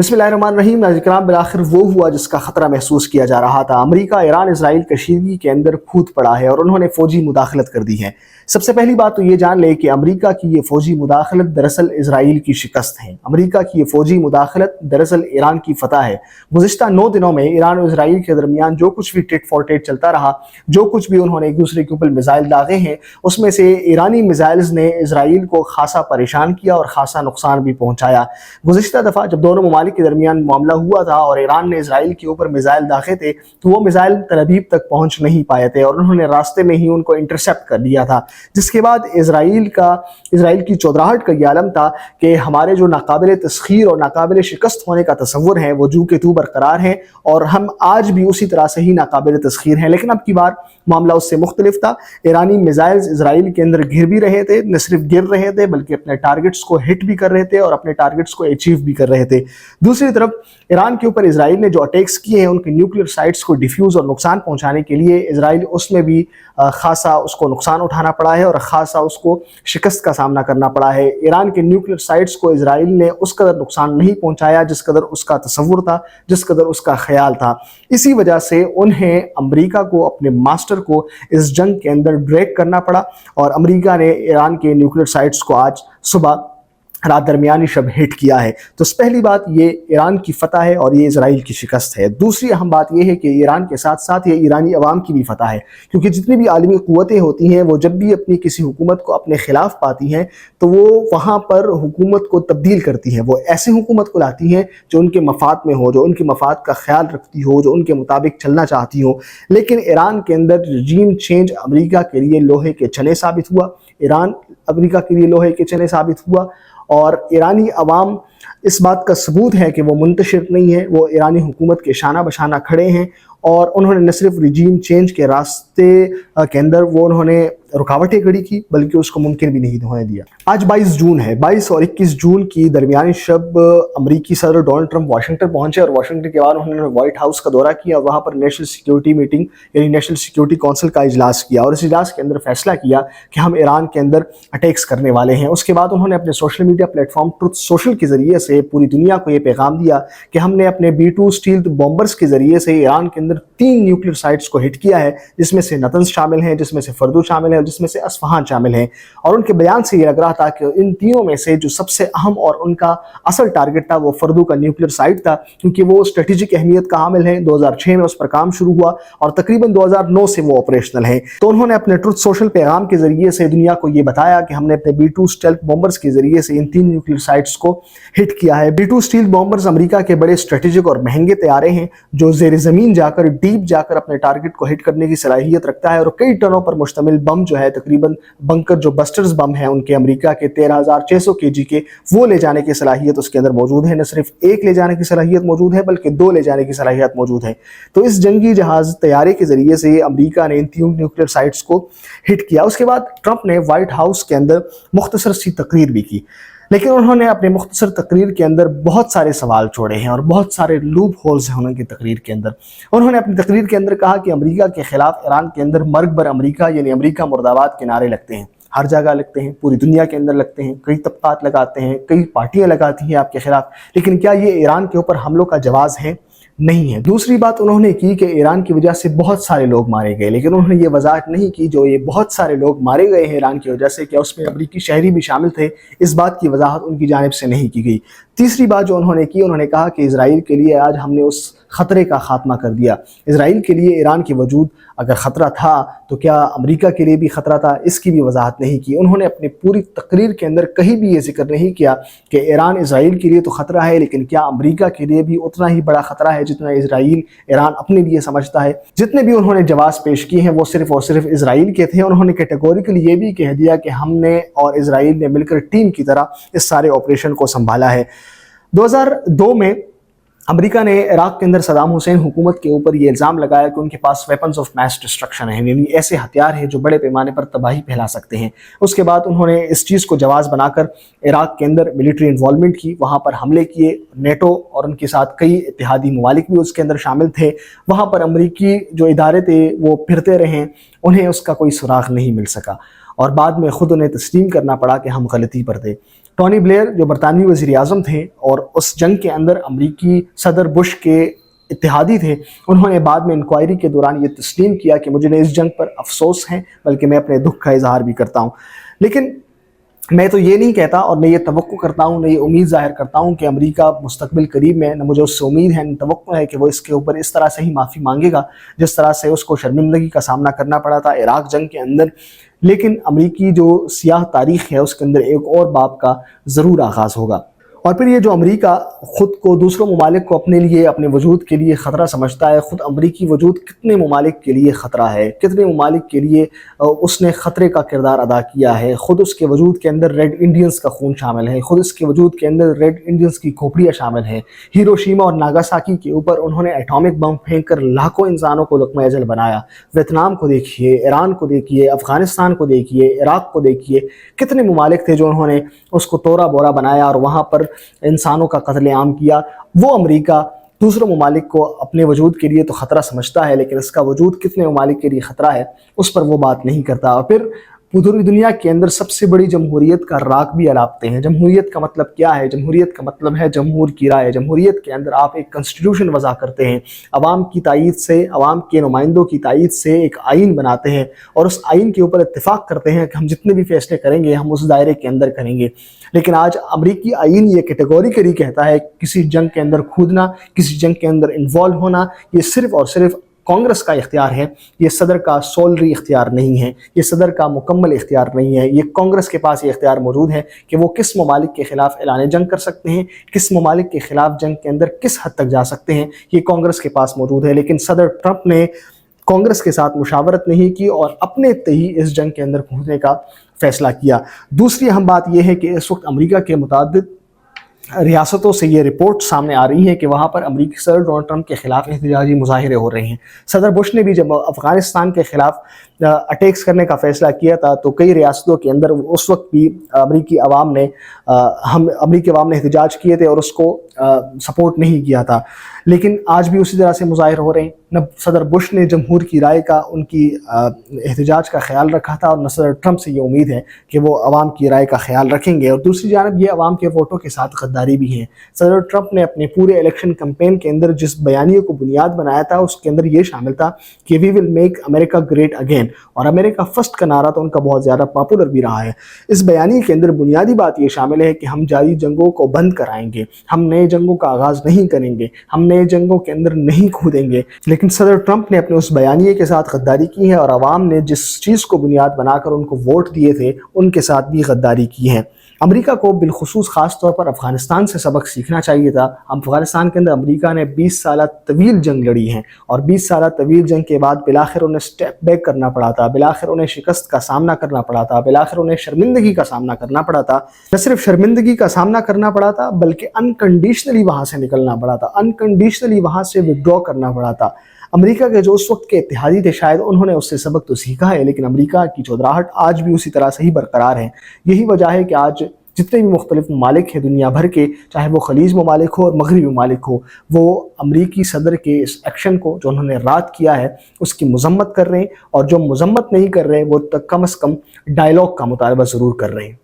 बिस्मिल्लाहिर्रहमानिर्रहीम। नाज़रीन बिलाखिर वो हुआ जिसका खतरा महसूस किया जा रहा था। अमेरिका ईरान इसराइल कशीदगी के अंदर कूद पड़ा है और उन्होंने फौजी मुदाखलत कर दी है। सबसे पहली बात तो ये जान ले कि अमेरिका की ये फौजी मुदाखलत दरअसल इसराइल की शिकस्त है। अमेरिका की ये फौजी मुदाखलत दरअसल ईरान की फतह है। गुज़िश्ता 9 दिनों में ईरान और इसराइल के दरमियान जो कुछ भी टिट फॉर टेट चलता रहा, जो कुछ भी उन्होंने एक दूसरे के ऊपर मिसाइल दागे हैं, उसमें से ईरानी मिसाइल्स ने इसराइल को खासा परेशान किया और खासा नुकसान भी पहुंचाया। गुज़िश्ता दफ़ा जब दोनों ममालिक के दरमियान मामला हुआ था और ईरान ने इसराइल के ऊपर मिसाइल दागे थे, तो वो मिसाइल तल अवीव तक पहुंच नहीं पाए थे और उन्होंने रास्ते में ही उनको इंटरसेप्ट कर दिया था। जिसके बाद इसराइल की चौधराहट का ये आलम था कि हमारे जो नाकाबिल तस्खीर और नाकाबिल शिकस्त होने का तसव्वुर है वो जू के तू बरकरार है और हम आज भी उसी तरह से ही नाकाबिल तस्खीर हैं। लेकिन अब की बार मामला उससे मुख्तलिफ था। ईरानी मिसाइल्स इसराइल के अंदर गिर भी रहे थे, न सिर्फ गिर रहे थे बल्कि अपने टारगेट्स को हिट भी कर रहे थे और अपने टारगेट्स को अचीव भी कर रहे थे। दूसरी तरफ ईरान के ऊपर इसराइल ने जो अटैक्स किए हैं उनके न्यूक्लियर साइट्स को डिफ्यूज़ और नुकसान पहुंचाने के लिए इसराइल उसमें भी खासा उसको नुकसान उठाना पड़ा है और खासा उसको शिकस्त का सामना करना पड़ा है। ईरान के न्यूक्लियर साइट्स को इसराइल ने उस कदर नुकसान नहीं पहुंचाया जिस कदर उसका तसव्वुर था, जिस कदर उसका ख्याल था। इसी वजह से उन्हें अमेरिका को, अपने मास्टर को इस जंग के अंदर ड्रैग करना पड़ा और अमेरिका ने ईरान के न्यूक्लियर साइट्स को आज सुबह रात दरमियानी शब हिट किया है। तो पहली बात ये ईरान की फतह है और ये इसराइल की शिकस्त है। दूसरी अहम बात ये है कि ईरान के साथ साथ ये ईरानी अवाम की भी फतह है, क्योंकि जितनी भी आलमी क़ुव्वतें होती हैं वो जब भी अपनी किसी हुकूमत को अपने खिलाफ पाती हैं तो वो वहाँ पर हुकूमत को तब्दील करती हैं। वो ऐसी हुकूमत को लाती हैं जो उनके मफाद में हो, जो उनके मफाद का ख्याल रखती हो, जो उनके मुताबिक चलना चाहती हो। लेकिन ईरान के अंदर रजीम चेंज अमेरिका के लिए लोहे के चने साबित हुआ, ईरान अमेरिका के लिए लोहे के चने साबित हुआ और ईरानी अवाम इस बात का सबूत है कि वो मुंतशिर नहीं है। वो ईरानी हुकूमत के शाना बशाना खड़े हैं और उन्होंने न सिर्फ रिजीम चेंज के रास्ते के अंदर वो उन्होंने रुकावटें खड़ी की बल्कि उसको मुमकिन भी नहीं होने दिया। आज 22 जून है। 22 और 21 जून की दरमियानी शब अमरीकी सदर डोनाल्ड ट्रंप वाशिंगटन पहुंचे और वाशिंगटन के बाद उन्होंने व्हाइट हाउस का दौरा किया। वहाँ पर नेशनल सिक्योरिटी मीटिंग यानी नेशनल सिक्योरिटी काउंसिल का इजलास किया और इस इजलास के अंदर फैसला किया कि हम ईरान के अंदर अटैक्स करने वाले हैं। उसके बाद उन्होंने अपने social media platform truth social के ज़रिए से पूरी दुनिया को ये पैगाम दिया कि हमने अपने B-2 स्टील्थ बॉम्बर्स के ज़रिए से ईरान के अंदर 3 न्यूक्लियर साइट्स को हिट किया है, जिसमें से नतंज शामिल हैं, जिसमें से फर्दू शामिल है, जिसमें से अस्फहान शामिल हैं। और उनके बयान से ये लग रहा था कि इन तीनों में से जो सबसे अहम और उनका असल टारगेट था वो फर्दू का न्यूक्लियर साइट था, क्योंकि वो स्ट्रेटेजिक अहमियत का हामिल है। 2006 में उस पर काम शुरू हुआ और तकरीबन 2009 से वो ऑपरेशनल है। तो उन्होंने अपने ट्रुथ सोशल पैगाम के जरिए से दुनिया को ये बताया कि हमने अपने B-2 स्टेल्थ बॉम्बर्स के जरिए से इन 3 न्यूक्लियर साइट्स को हिट किया है। B-2 स्टील्थ बॉम्बर्स अमेरिका के बड़े स्ट्रेटेजिक और महंगे तैयारे हैं जो ज़ेर ज़मीन जाकर, डीप जाकर अपने टारगेट को हिट करने की सलाहियत रखता है और कई टनों पर मुश्तमिल बम जो है, तकरीबन बंकर जो बस्टर्स बम है उनके अमेरिका के 13,600 kg के, वो ले जाने की सलाहियत उसके अंदर मौजूद है। न सिर्फ एक ले जाने की सलाहियत मौजूद है बल्कि 2 ले जाने की सलाहियत मौजूद है। तो इस जंगी जहाज तैयारे के जरिए से अमेरिका ने इन 3 न्यूक्लियर साइट्स को हिट किया। उसके बाद ट्रंप ने व्हाइट हाउस के अंदर मुख्तसर सी तकरीर भी की, लेकिन उन्होंने अपने मुख्तसर तकरीर के अंदर बहुत सारे सवाल छोड़े हैं और बहुत सारे लूप होल्स हैं उनकी तकरीर के अंदर। उन्होंने अपनी तकरीर के अंदर कहा कि अमेरिका के खिलाफ ईरान के अंदर मर्ग बर अमेरिका यानी अमेरिका मुर्दाबाद के नारे लगते हैं, हर जगह लगते हैं, पूरी दुनिया के अंदर लगते हैं, कई तबकात लगाते हैं, कई पार्टियां लगाती हैं आपके खिलाफ। लेकिन क्या ये ईरान के ऊपर हमलों का जवाब है? नहीं है। दूसरी बात उन्होंने की कि ईरान की वजह से बहुत सारे लोग मारे गए, लेकिन उन्होंने ये वजाहत नहीं की जो ये बहुत सारे लोग मारे गए हैं ईरान की वजह से, क्या उसमें अमरीकी शहरी भी शामिल थे? इस बात की वजाहत उनकी जानिब से नहीं की गई। तीसरी बात जो उन्होंने की, उन्होंने कहा कि इसराइल के लिए आज हमने उस ख़तरे का खात्मा कर दिया। इसराइल के लिए ईरान की वजूद अगर ख़तरा था तो क्या अमेरिका के लिए भी ख़तरा था? इसकी भी वजाहत नहीं की। उन्होंने अपनी पूरी तकरीर के अंदर कहीं भी ये जिक्र नहीं किया कि ईरान इसराइल के लिए तो ख़तरा है, लेकिन क्या अमेरिका के लिए भी उतना ही बड़ा ख़तरा है जितना इसराइल ईरान अपने लिए समझता है। जितने भी उन्होंने जवाब पेश किए हैं वो सिर्फ और सिर्फ इसराइल के थे। उन्होंने कैटेगोरिकली ये भी कह दिया कि हमने और इसराइल ने मिलकर टीम की तरह इस सारे ऑपरेशन को संभाला है। 2002 में अमेरिका ने इराक के अंदर सदाम हुसैन हुकूमत के ऊपर ये इल्ज़ाम लगाया कि उनके पास वेपन्स ऑफ मैस डिस्ट्रक्शन है, यानी ऐसे हथियार हैं जो बड़े पैमाने पर तबाही फैला सकते हैं। उसके बाद उन्होंने इस चीज़ को जवाज़ बनाकर इराक के अंदर मिलिट्री इन्वॉल्वमेंट की, वहाँ पर हमले किए। नेटो और उनके साथ कई इत्तेहादी ममालिक भी उसके अंदर शामिल थे। वहाँ पर अमरीकी जो इदारे थे वो फिरते रहे, उन्हें उसका कोई सुराग नहीं मिल सका और बाद में ख़ुद उन्हें तस्लीम करना पड़ा कि हम गलती पर थे। टॉनी ब्लेयर जो बरतानवी वज़ीर आज़म थे और उस जंग के अंदर अमरीकी सदर बुश के इत्तेहादी थे, उन्होंने बाद में इंक्वायरी के दौरान ये तस्लीम किया कि मुझे इस जंग पर अफसोस है, बल्कि मैं अपने दुख का इजहार भी करता हूँ। लेकिन मैं तो ये नहीं कहता और न ये तवक्को करता हूँ, न ये उम्मीद ज़ाहिर करता हूँ कि अमेरिका मुस्तकबिल करीब में, न मुझे उससे उम्मीद है, न तवक्को है कि वो इसके ऊपर इस तरह से ही माफ़ी मांगेगा जिस तरह से उसको शर्मिंदगी का सामना करना पड़ा था इराक़ जंग के अंदर। लेकिन अमरीकी जो सियाह तारीख़ है उसके अंदर एक और बाब का ज़रूर आगाज़ होगा। और फिर ये जो अमेरिका ख़ुद को दूसरों ममालिक को अपने लिए, अपने वजूद के लिए ख़तरा समझता है, ख़ुद अमरीकी वजूद कितने ममालिक के लिए ख़तरा है, कितने ममालिक के लिए उसने ख़तरे का किरदार अदा किया है। ख़ुद उसके वजूद के अंदर रेड इंडियंस का खून शामिल है, ख़ुद उसके वजूद के अंदर रेड इंडियंस की खोपड़ियाँ शामिल हैं। हिरोशिमा और नागासाकी के ऊपर उन्होंने एटॉमिक बम फेंक कर लाखों इंसानों को लुक़्मा अजल बनाया। वियतनाम को देखिए, ईरान को देखिए, अफ़गानिस्तान को देखिए, इराक़ को देखिए, कितने ममालिक थे जो उन्होंने उसको तोड़ा बोरा बनाया और वहाँ पर इंसानों का कत्लेआम किया। वो अमेरिका दूसरों ममालिक को अपने वजूद के लिए तो ख़तरा समझता है, लेकिन इसका वजूद कितने ममालिक के लिए ख़तरा है उस पर वो बात नहीं करता। और फिर पूरी दुनिया के अंदर सबसे बड़ी जमहूरियत का राग भी अलापते हैं। जमहूरियत का मतलब क्या है? जमहूरियत का मतलब है जमहूर की राय। जमहूरियत के अंदर आप एक कॉन्स्टिट्यूशन वज़ा करते हैं, अवाम की तायीद से, अवाम के नुमाइंदों की तायीद से एक आइन बनाते हैं और उस आइन के ऊपर इत्तेफाक करते हैं कि हम जितने भी फैसले करेंगे हम उस दायरे के अंदर करेंगे। लेकिन आज अमरीकी आइन ये कैटेगोरिकली कहता है किसी जंग के अंदर कूदना, किसी जंग के अंदर इन्वॉल्व होना, ये सिर्फ़ और सिर्फ कांग्रेस का इख्तियार है। ये सदर का सोलरी इख्तियार नहीं है, ये सदर का मुकम्मल इख्तियार नहीं है। ये कांग्रेस के पास ये इख्तियार मौजूद है कि वो किस ममालिक के ख़िलाफ़ ऐलान जंग कर सकते हैं, किस ममालिक के ख़िलाफ़ जंग के अंदर किस हद तक जा सकते हैं, ये कांग्रेस के पास मौजूद है। लेकिन सदर ट्रंप ने कांग्रेस के साथ मुशावरत नहीं की और अपने तही इस जंग के अंदर कूदने का फ़ैसला किया। दूसरी अहम बात यह है कि इस वक्त अमेरिका के मुताद्दिद रियासतों से ये रिपोर्ट सामने आ रही है कि वहाँ पर अमरीकी सदर डोनाल्ड ट्रंप के ख़िलाफ़ एहतजाजी मुज़ाहिरे हो रहे हैं। सदर बुश ने भी जब अफ़गानिस्तान के ख़िलाफ़ अटैक्स करने का फ़ैसला किया था तो कई रियासतों के अंदर उस वक्त भी अमरीकी अवाम ने एहतजाज किए थे और उसको सपोर्ट नहीं किया था। लेकिन आज भी उसी तरह से मुज़ाहिरे हो रहे हैं। न सदर बुश ने जमहूर की राय का, उनकी एहतजाज का ख्याल रखा था और न सदर ट्रंप से ये उम्मीद है कि वो अवाम की राय का ख्याल रखेंगे। और दूसरी जानब ये अवाम के वोटों के साथ गद्दारी भी है। सदर ट्रंप ने अपने पूरे इलेक्शन कैंपेन के अंदर जिस बयानिए को बुनियाद बनाया था उसके अंदर ये शामिल था कि we will make America great again, और अमेरिका फर्स्ट का नारा तो उनका बहुत ज़्यादा पॉपुलर भी रहा है। इस बयानी के अंदर बुनियादी बात ये शामिल है कि हम जारी जंगों को बंद कराएंगे, हम नए जंगों का आगाज़ नहीं करेंगे, हम नए जंगों के अंदर नहीं कूदेंगे। लेकिन सदर ट्रंप ने अपने उस बयानिए के साथ गद्दारी की है और आवाम ने जिस चीज़ को बुनियाद बनाकर उनको वोट दिए थे उनके साथ भी गद्दारी की है। अमेरिका को बिलखुसूस ख़ास तौर पर अफ़गानिस्तान से सबक सीखना चाहिए था। अफ़गानिस्तान के अंदर अमेरिका ने 20 साल तवील जंग लड़ी है और 20 साल तवील जंग के बाद बिलाखिर उन्हें स्टेप बैक करना पड़ा था, बिलाखिर उन्हें शिकस्त का सामना करना पड़ा था, बिलाखिर उन्हें शर्मिंदगी का सामना करना पड़ा था। न सिर्फ शर्मिंदगी का सामना करना पड़ा था बल्कि अनकंडीशनली वहाँ से निकलना पड़ा था, अनकंडीशनली वहाँ से विड्रॉ करना पड़ा था। अमेरिका के जो उस वक्त के इत्तेहादी थे शायद उन्होंने उससे सबक तो सीखा है, लेकिन अमेरिका की चौधराहट आज भी उसी तरह से ही बरकरार है। यही वजह है कि आज जितने भी मुख्तलिफ ममालिक हैं दुनिया भर के, चाहे वो खलीज ममालिक हो और मगरबी ममालिक हो, वो अमरीकी सदर के इस एक्शन को जो उन्होंने रात किया है उसकी मजम्मत कर रहे हैं, और जो मजम्मत नहीं कर रहे हैं वो कम अज़ कम डायलॉग का मुतालबा ज़रूर कर रहे हैं।